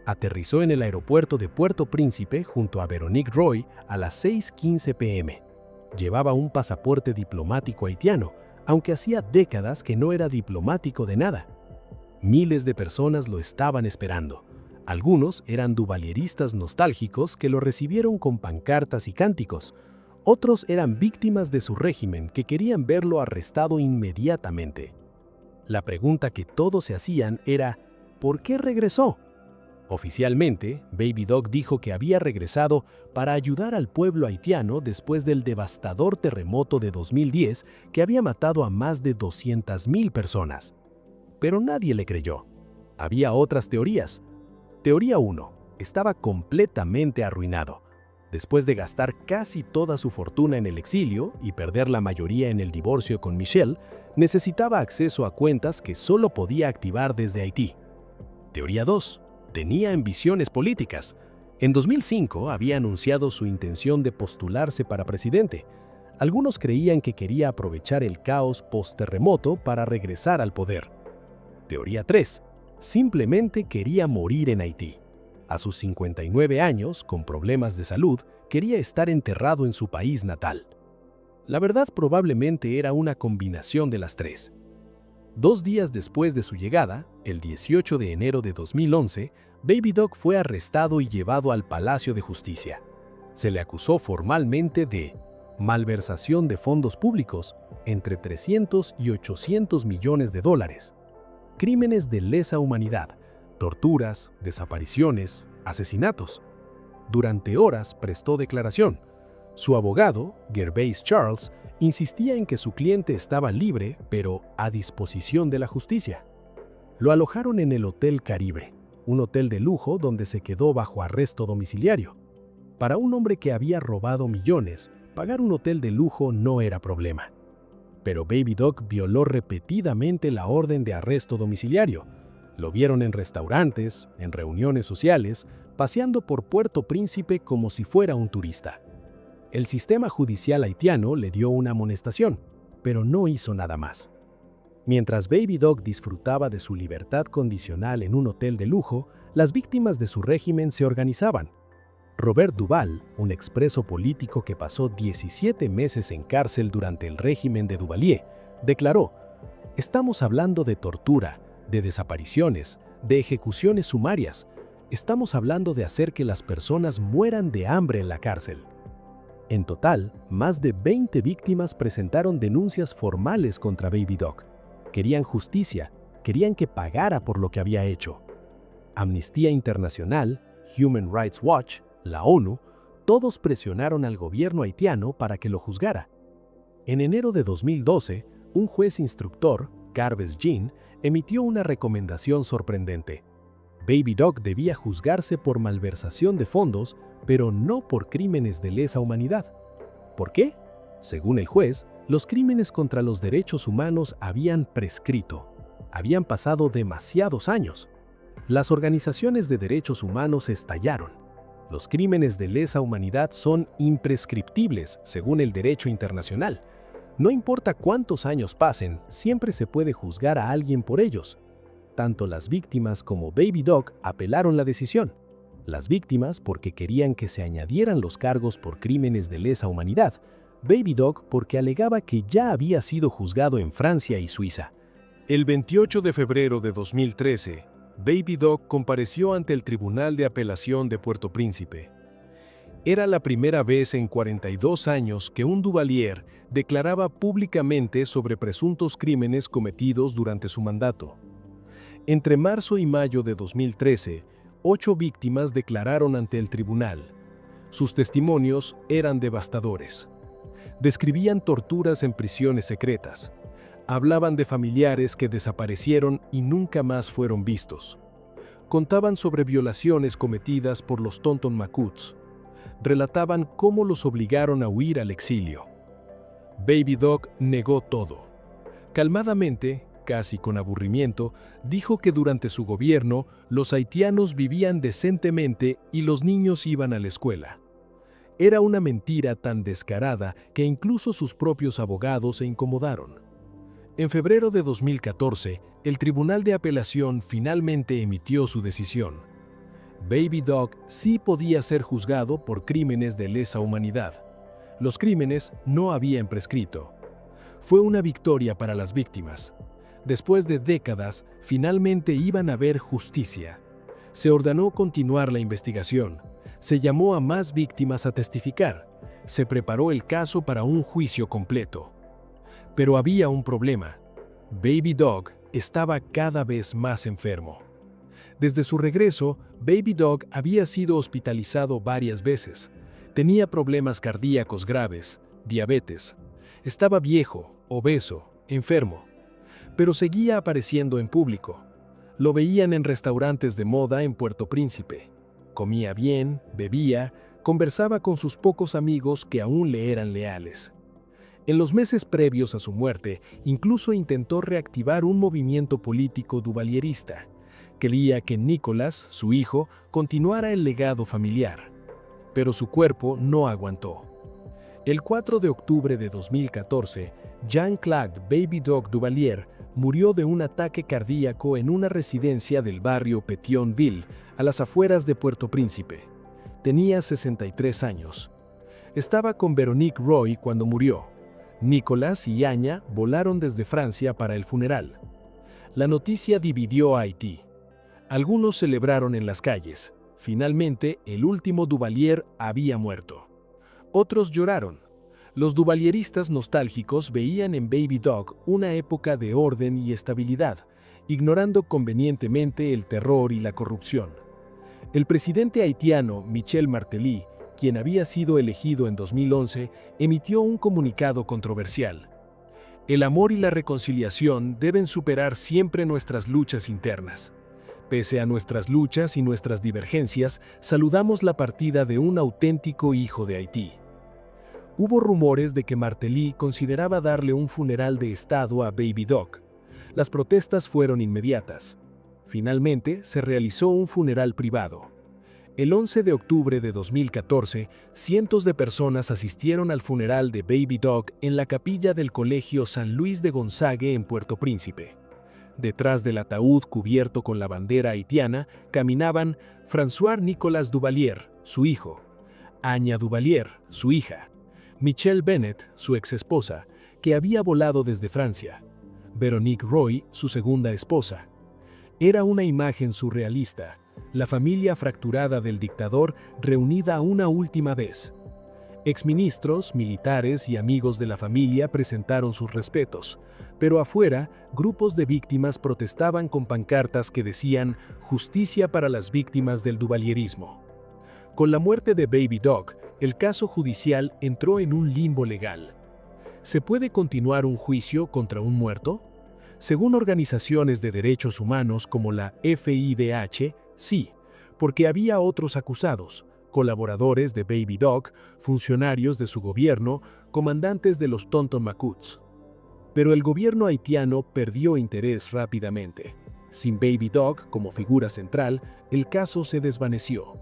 Aterrizó en el aeropuerto de Puerto Príncipe junto a Veronique Roy a las 6:15 p.m. Llevaba un pasaporte diplomático haitiano, aunque hacía décadas que no era diplomático de nada. Miles de personas lo estaban esperando. Algunos eran duvalieristas nostálgicos que lo recibieron con pancartas y cánticos. Otros eran víctimas de su régimen que querían verlo arrestado inmediatamente. La pregunta que todos se hacían era: ¿por qué regresó? Oficialmente, Baby Doc dijo que había regresado para ayudar al pueblo haitiano después del devastador terremoto de 2010 que había matado a más de 200,000 personas. Pero nadie le creyó. Había otras teorías. Teoría 1. Estaba completamente arruinado. Después de gastar casi toda su fortuna en el exilio y perder la mayoría en el divorcio con Michel, necesitaba acceso a cuentas que solo podía activar desde Haití. Teoría 2. Tenía ambiciones políticas. En 2005 había anunciado su intención de postularse para presidente. Algunos creían que quería aprovechar el caos post-terremoto para regresar al poder. Teoría 3. Simplemente quería morir en Haití. A sus 59 años, con problemas de salud, quería estar enterrado en su país natal. La verdad probablemente era una combinación de las tres. 2 días después de su llegada, el 18 de enero de 2011, Baby Doc fue arrestado y llevado al Palacio de Justicia. Se le acusó formalmente de malversación de fondos públicos entre 300 y 800 millones de dólares, crímenes de lesa humanidad, torturas, desapariciones, asesinatos. Durante horas prestó declaración. Su abogado, Gervais Charles, insistía en que su cliente estaba libre, pero a disposición de la justicia. Lo alojaron en el Hotel Caribe, un hotel de lujo donde se quedó bajo arresto domiciliario. Para un hombre que había robado millones, pagar un hotel de lujo no era problema. Pero Baby Doc violó repetidamente la orden de arresto domiciliario. Lo vieron en restaurantes, en reuniones sociales, paseando por Puerto Príncipe como si fuera un turista. El sistema judicial haitiano le dio una amonestación, pero no hizo nada más. Mientras Baby Doc disfrutaba de su libertad condicional en un hotel de lujo, las víctimas de su régimen se organizaban. Robert Duval, un expreso político que pasó 17 meses en cárcel durante el régimen de Duvalier, declaró: "Estamos hablando de tortura, de desapariciones, de ejecuciones sumarias. Estamos hablando de hacer que las personas mueran de hambre en la cárcel". En total, más de 20 víctimas presentaron denuncias formales contra Baby Doc. Querían justicia, querían que pagara por lo que había hecho. Amnistía Internacional, Human Rights Watch, la ONU, todos presionaron al gobierno haitiano para que lo juzgara. En enero de 2012, un juez instructor, Carves Jean, emitió una recomendación sorprendente. Baby Doc debía juzgarse por malversación de fondos, pero no por crímenes de lesa humanidad. ¿Por qué? Según el juez, los crímenes contra los derechos humanos habían prescrito. Habían pasado demasiados años. Las organizaciones de derechos humanos estallaron. Los crímenes de lesa humanidad son imprescriptibles, según el derecho internacional. No importa cuántos años pasen, siempre se puede juzgar a alguien por ellos. Tanto las víctimas como Baby Doc apelaron la decisión. Las víctimas porque querían que se añadieran los cargos por crímenes de lesa humanidad. Baby Doc porque alegaba que ya había sido juzgado en Francia y Suiza. El 28 de febrero de 2013, Baby Doc compareció ante el Tribunal de Apelación de Puerto Príncipe. Era la primera vez en 42 años que un Duvalier declaraba públicamente sobre presuntos crímenes cometidos durante su mandato. Entre marzo y mayo de 2013, 8 víctimas declararon ante el tribunal. Sus testimonios eran devastadores. Describían torturas en prisiones secretas. Hablaban de familiares que desaparecieron y nunca más fueron vistos. Contaban sobre violaciones cometidas por los Tonton Macoutes. Relataban cómo los obligaron a huir al exilio. Baby Doc negó todo. Calmadamente, casi con aburrimiento, dijo que durante su gobierno los haitianos vivían decentemente y los niños iban a la escuela. Era una mentira tan descarada que incluso sus propios abogados se incomodaron. En febrero de 2014, el Tribunal de Apelación finalmente emitió su decisión. Baby Doc sí podía ser juzgado por crímenes de lesa humanidad. Los crímenes no habían prescrito. Fue una victoria para las víctimas. Después de décadas, finalmente iban a ver justicia. Se ordenó continuar la investigación. Se llamó a más víctimas a testificar. Se preparó el caso para un juicio completo. Pero había un problema. Baby Doc estaba cada vez más enfermo. Desde su regreso, Baby Doc había sido hospitalizado varias veces. Tenía problemas cardíacos graves, diabetes. Estaba viejo, obeso, enfermo. Pero seguía apareciendo en público. Lo veían en restaurantes de moda en Puerto Príncipe. Comía bien, bebía, conversaba con sus pocos amigos que aún le eran leales. En los meses previos a su muerte, incluso intentó reactivar un movimiento político duvalierista. Quería que Nicolas, su hijo, continuara el legado familiar. Pero su cuerpo no aguantó. El 4 de octubre de 2014, Jean-Claude Baby Doc Duvalier murió de un ataque cardíaco en una residencia del barrio Petionville, a las afueras de Puerto Príncipe. Tenía 63 años. Estaba con Veronique Roy cuando murió. Nicolas y Anya volaron desde Francia para el funeral. La noticia dividió a Haití. Algunos celebraron en las calles. Finalmente, el último Duvalier había muerto. Otros lloraron. Los duvalieristas nostálgicos veían en Baby Doc una época de orden y estabilidad, ignorando convenientemente el terror y la corrupción. El presidente haitiano Michel Martelly, quien había sido elegido en 2011, emitió un comunicado controversial. El amor y la reconciliación deben superar siempre nuestras luchas internas. Pese a nuestras luchas y nuestras divergencias, saludamos la partida de un auténtico hijo de Haití. Hubo rumores de que Martelly consideraba darle un funeral de estado a Baby Doc. Las protestas fueron inmediatas. Finalmente, se realizó un funeral privado. El 11 de octubre de 2014, cientos de personas asistieron al funeral de Baby Doc en la capilla del Colegio San Luis de Gonzague en Puerto Príncipe. Detrás del ataúd cubierto con la bandera haitiana caminaban François Nicolas Duvalier, su hijo; Anya Duvalier, su hija; Michelle Bennett, su exesposa, que había volado desde Francia; Veronique Roy, su segunda esposa. Era una imagen surrealista, la familia fracturada del dictador reunida una última vez. Exministros, militares y amigos de la familia presentaron sus respetos, pero afuera, grupos de víctimas protestaban con pancartas que decían «Justicia para las víctimas del duvalierismo». Con la muerte de Baby Doc, el caso judicial entró en un limbo legal. ¿Se puede continuar un juicio contra un muerto? Según organizaciones de derechos humanos como la FIDH, sí, porque había otros acusados, colaboradores de Baby Doc, funcionarios de su gobierno, comandantes de los Tonton Macoutes. Pero el gobierno haitiano perdió interés rápidamente. Sin Baby Doc como figura central, el caso se desvaneció.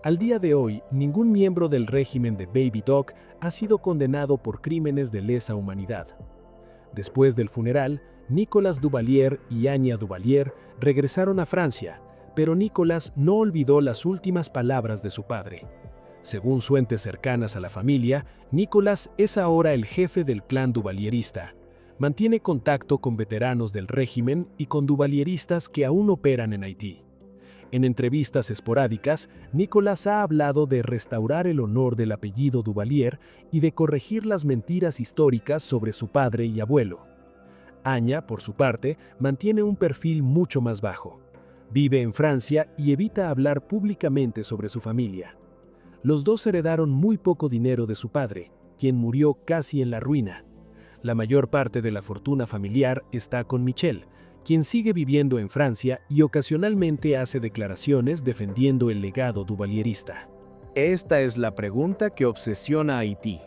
Al día de hoy, ningún miembro del régimen de Baby Doc ha sido condenado por crímenes de lesa humanidad. Después del funeral, Nicolas Duvalier y Anya Duvalier regresaron a Francia, pero Nicolas no olvidó las últimas palabras de su padre. Según fuentes cercanas a la familia, Nicolas es ahora el jefe del clan duvalierista. Mantiene contacto con veteranos del régimen y con duvalieristas que aún operan en Haití. En entrevistas esporádicas, Nicolas ha hablado de restaurar el honor del apellido Duvalier y de corregir las mentiras históricas sobre su padre y abuelo. Anya, por su parte, mantiene un perfil mucho más bajo. Vive en Francia y evita hablar públicamente sobre su familia. Los dos heredaron muy poco dinero de su padre, quien murió casi en la ruina. La mayor parte de la fortuna familiar está con Michel, quien sigue viviendo en Francia y ocasionalmente hace declaraciones defendiendo el legado duvalierista. Esta es la pregunta que obsesiona a Haití.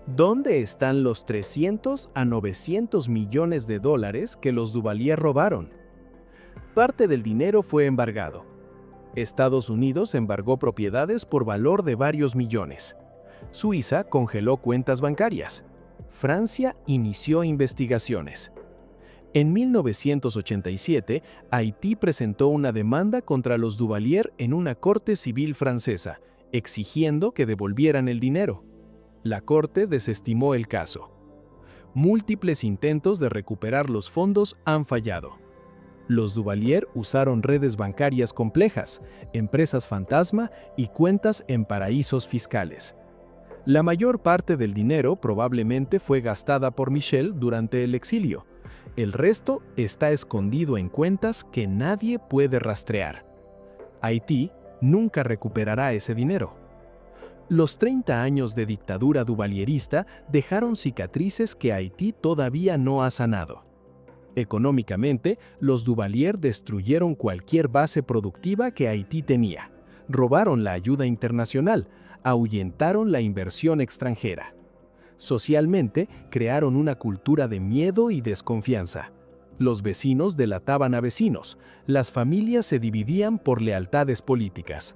¿Dónde están los 300 a 900 millones de dólares que los Duvalier robaron? Parte del dinero fue embargado. Estados Unidos embargó propiedades por valor de varios millones. Suiza congeló cuentas bancarias. Francia inició investigaciones. En 1987, Haití presentó una demanda contra los Duvalier en una corte civil francesa, exigiendo que devolvieran el dinero. La corte desestimó el caso. Múltiples intentos de recuperar los fondos han fallado. Los Duvalier usaron redes bancarias complejas, empresas fantasma y cuentas en paraísos fiscales. La mayor parte del dinero probablemente fue gastada por Michel durante el exilio. El resto está escondido en cuentas que nadie puede rastrear. Haití nunca recuperará ese dinero. Los 30 años de dictadura duvalierista dejaron cicatrices que Haití todavía no ha sanado. Económicamente, los Duvalier destruyeron cualquier base productiva que Haití tenía, robaron la ayuda internacional, ahuyentaron la inversión extranjera. Socialmente, crearon una cultura de miedo y desconfianza. Los vecinos delataban a vecinos, las familias se dividían por lealtades políticas.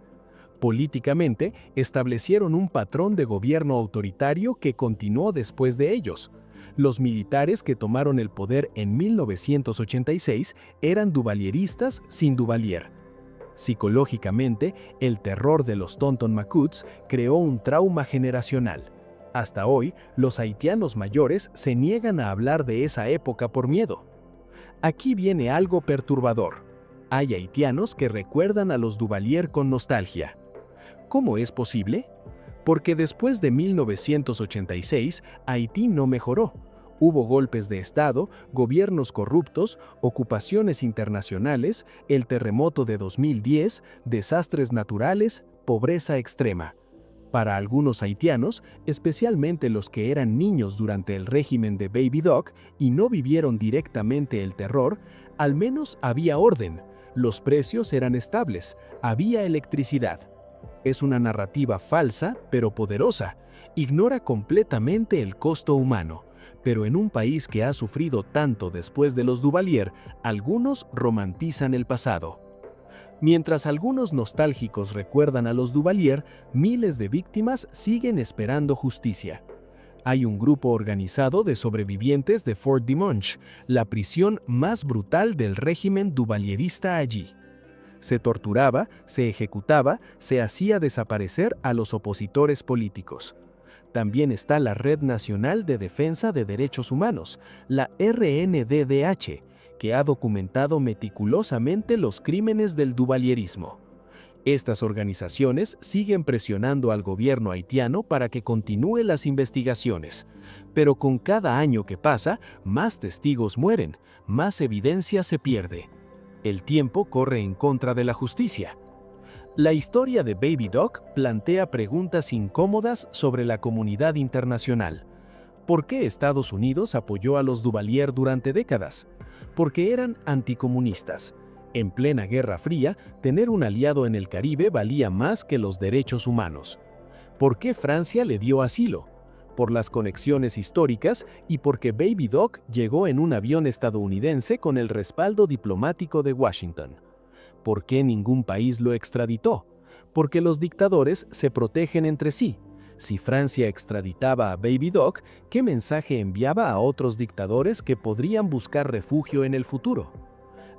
Políticamente, establecieron un patrón de gobierno autoritario que continuó después de ellos. Los militares que tomaron el poder en 1986 eran duvalieristas sin Duvalier. Psicológicamente, el terror de los Tonton Macoutes creó un trauma generacional. Hasta hoy, los haitianos mayores se niegan a hablar de esa época por miedo. Aquí viene algo perturbador. Hay haitianos que recuerdan a los Duvalier con nostalgia. ¿Cómo es posible? Porque después de 1986, Haití no mejoró. Hubo golpes de Estado, gobiernos corruptos, ocupaciones internacionales, el terremoto de 2010, desastres naturales, pobreza extrema. Para algunos haitianos, especialmente los que eran niños durante el régimen de Baby Doc y no vivieron directamente el terror, al menos había orden, los precios eran estables, había electricidad. Es una narrativa falsa, pero poderosa. Ignora completamente el costo humano. Pero en un país que ha sufrido tanto después de los Duvalier, algunos romantizan el pasado. Mientras algunos nostálgicos recuerdan a los Duvalier, miles de víctimas siguen esperando justicia. Hay un grupo organizado de sobrevivientes de Fort Dimanche, la prisión más brutal del régimen duvalierista allí. Se torturaba, se ejecutaba, se hacía desaparecer a los opositores políticos. También está la Red Nacional de Defensa de Derechos Humanos, la RNDDH, que ha documentado meticulosamente los crímenes del duvalierismo. Estas organizaciones siguen presionando al gobierno haitiano para que continúe las investigaciones, pero con cada año que pasa, más testigos mueren, más evidencia se pierde. El tiempo corre en contra de la justicia. La historia de Baby Doc plantea preguntas incómodas sobre la comunidad internacional. ¿Por qué Estados Unidos apoyó a los Duvalier durante décadas? Porque eran anticomunistas. En plena Guerra Fría, tener un aliado en el Caribe valía más que los derechos humanos. ¿Por qué Francia le dio asilo? Por las conexiones históricas y porque Baby Doc llegó en un avión estadounidense con el respaldo diplomático de Washington. ¿Por qué ningún país lo extraditó? Porque los dictadores se protegen entre sí. Si Francia extraditaba a Baby Doc, ¿qué mensaje enviaba a otros dictadores que podrían buscar refugio en el futuro?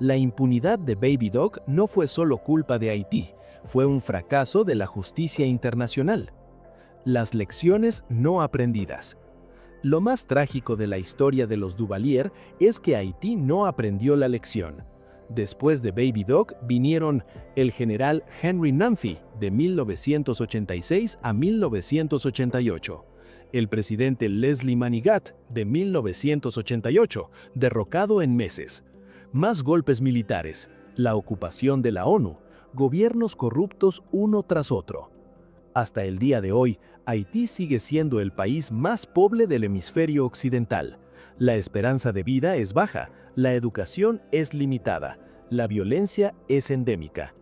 La impunidad de Baby Doc no fue solo culpa de Haití, fue un fracaso de la justicia internacional. Las lecciones no aprendidas. Lo más trágico de la historia de los Duvalier es que Haití no aprendió la lección. Después de Baby Doc vinieron el general Henry Namphy de 1986 a 1988, el presidente Leslie Manigat de 1988, derrocado en meses, más golpes militares, la ocupación de la ONU, gobiernos corruptos uno tras otro. Hasta el día de hoy, Haití sigue siendo el país más pobre del hemisferio occidental. La esperanza de vida es baja, la educación es limitada, la violencia es endémica.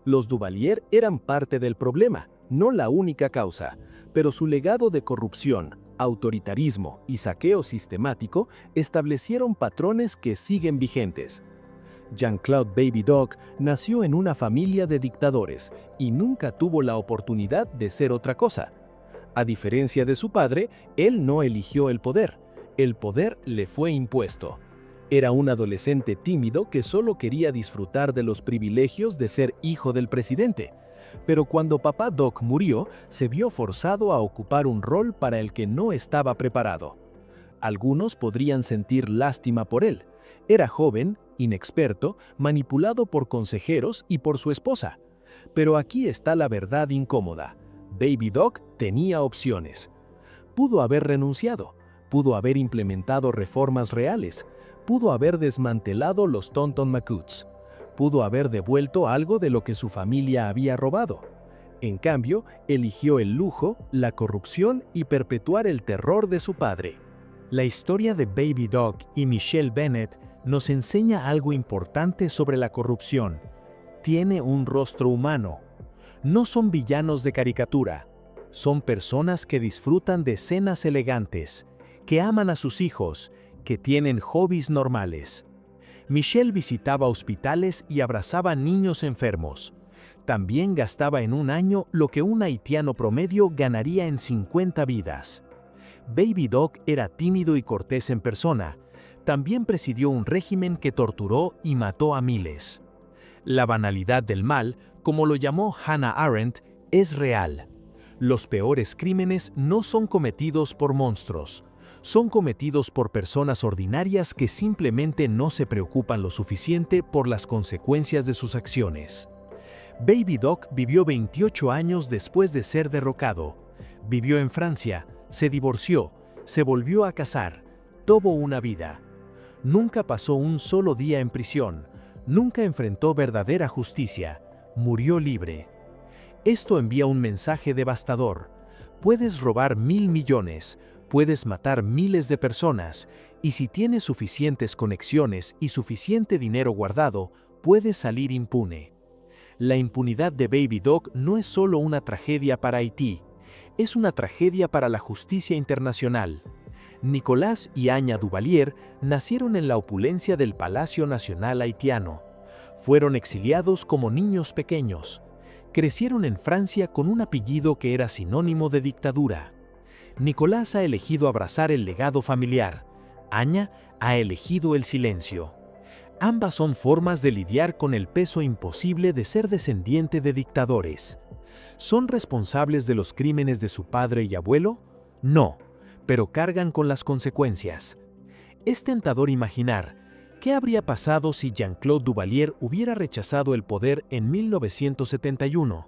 Los Duvalier eran parte del problema, no la única causa, pero su legado de corrupción, autoritarismo y saqueo sistemático establecieron patrones que siguen vigentes. Jean-Claude Baby Doc nació en una familia de dictadores y nunca tuvo la oportunidad de ser otra cosa. A diferencia de su padre, él no eligió el poder le fue impuesto. Era un adolescente tímido que solo quería disfrutar de los privilegios de ser hijo del presidente. Pero cuando papá Doc murió, se vio forzado a ocupar un rol para el que no estaba preparado. Algunos podrían sentir lástima por él. Era joven, inexperto, manipulado por consejeros y por su esposa. Pero aquí está la verdad incómoda. Baby Doc tenía opciones. Pudo haber renunciado, pudo haber implementado reformas reales, pudo haber desmantelado los Tonton Macoutes, pudo haber devuelto algo de lo que su familia había robado. En cambio, eligió el lujo, la corrupción y perpetuar el terror de su padre. La historia de Baby Doc y Michelle Bennett nos enseña algo importante sobre la corrupción. Tiene un rostro humano. No son villanos de caricatura. Son personas que disfrutan de cenas elegantes, que aman a sus hijos, que tienen hobbies normales. Michelle visitaba hospitales y abrazaba niños enfermos. También gastaba en un año lo que un haitiano promedio ganaría en 50 vidas. Baby Doc era tímido y cortés en persona. También presidió un régimen que torturó y mató a miles. La banalidad del mal, como lo llamó Hannah Arendt, es real. Los peores crímenes no son cometidos por monstruos, son cometidos por personas ordinarias que simplemente no se preocupan lo suficiente por las consecuencias de sus acciones. Baby Doc vivió 28 años después de ser derrocado. Vivió en Francia, se divorció, se volvió a casar, tuvo una vida. Nunca pasó un solo día en prisión, nunca enfrentó verdadera justicia, murió libre. Esto envía un mensaje devastador. Puedes robar 1.000 millones, puedes matar miles de personas, y si tienes suficientes conexiones y suficiente dinero guardado, puedes salir impune. La impunidad de Baby Doc no es solo una tragedia para Haití, es una tragedia para la justicia internacional. Nicolás y Anya Duvalier nacieron en la opulencia del Palacio Nacional haitiano. Fueron exiliados como niños pequeños. Crecieron en Francia con un apellido que era sinónimo de dictadura. Nicolás ha elegido abrazar el legado familiar. Anya ha elegido el silencio. Ambas son formas de lidiar con el peso imposible de ser descendiente de dictadores. ¿Son responsables de los crímenes de su padre y abuelo? No, pero cargan con las consecuencias. Es tentador imaginar qué habría pasado si Jean-Claude Duvalier hubiera rechazado el poder en 1971.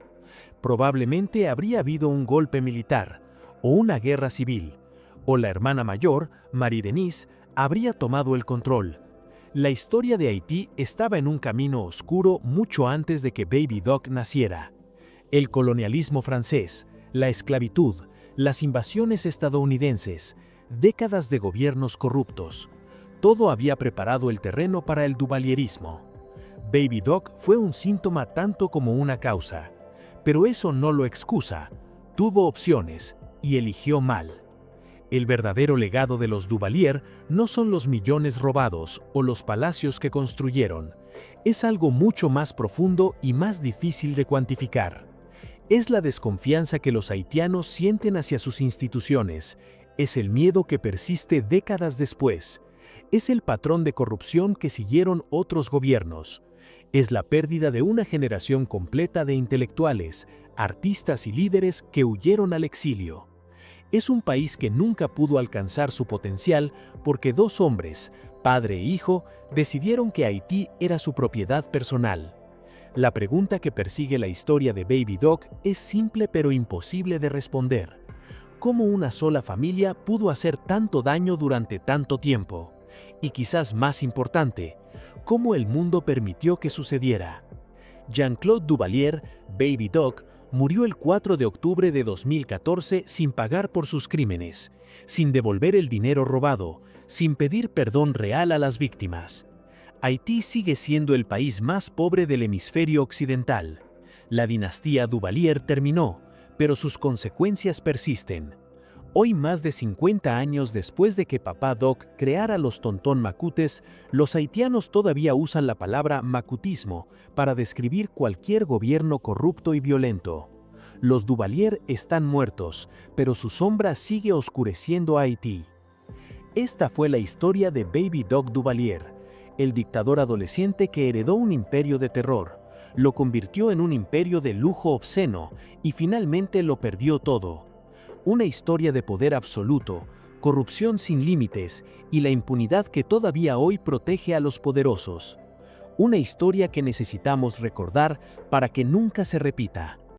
Probablemente habría habido un golpe militar, o una guerra civil, o la hermana mayor, Marie-Denise, habría tomado el control. La historia de Haití estaba en un camino oscuro mucho antes de que Baby Doc naciera. El colonialismo francés, la esclavitud, las invasiones estadounidenses, décadas de gobiernos corruptos, todo había preparado el terreno para el duvalierismo. Baby Doc fue un síntoma tanto como una causa, pero eso no lo excusa. Tuvo opciones y eligió mal. El verdadero legado de los Duvalier no son los millones robados o los palacios que construyeron. Es algo mucho más profundo y más difícil de cuantificar. Es la desconfianza que los haitianos sienten hacia sus instituciones. Es el miedo que persiste décadas después. Es el patrón de corrupción que siguieron otros gobiernos. Es la pérdida de una generación completa de intelectuales, artistas y líderes que huyeron al exilio. Es un país que nunca pudo alcanzar su potencial porque dos hombres, padre e hijo, decidieron que Haití era su propiedad personal. La pregunta que persigue la historia de Baby Doc es simple pero imposible de responder. ¿Cómo una sola familia pudo hacer tanto daño durante tanto tiempo? Y quizás más importante, ¿cómo el mundo permitió que sucediera? Jean-Claude Duvalier, Baby Doc, murió el 4 de octubre de 2014 sin pagar por sus crímenes, sin devolver el dinero robado, sin pedir perdón real a las víctimas. Haití sigue siendo el país más pobre del hemisferio occidental. La dinastía Duvalier terminó, pero sus consecuencias persisten. Hoy, más de 50 años después de que Papá Doc creara los Tontón Macutes, los haitianos todavía usan la palabra macutismo para describir cualquier gobierno corrupto y violento. Los Duvalier están muertos, pero su sombra sigue oscureciendo a Haití. Esta fue la historia de Baby Doc Duvalier, el dictador adolescente que heredó un imperio de terror, lo convirtió en un imperio de lujo obsceno y finalmente lo perdió todo. Una historia de poder absoluto, corrupción sin límites y la impunidad que todavía hoy protege a los poderosos. Una historia que necesitamos recordar para que nunca se repita.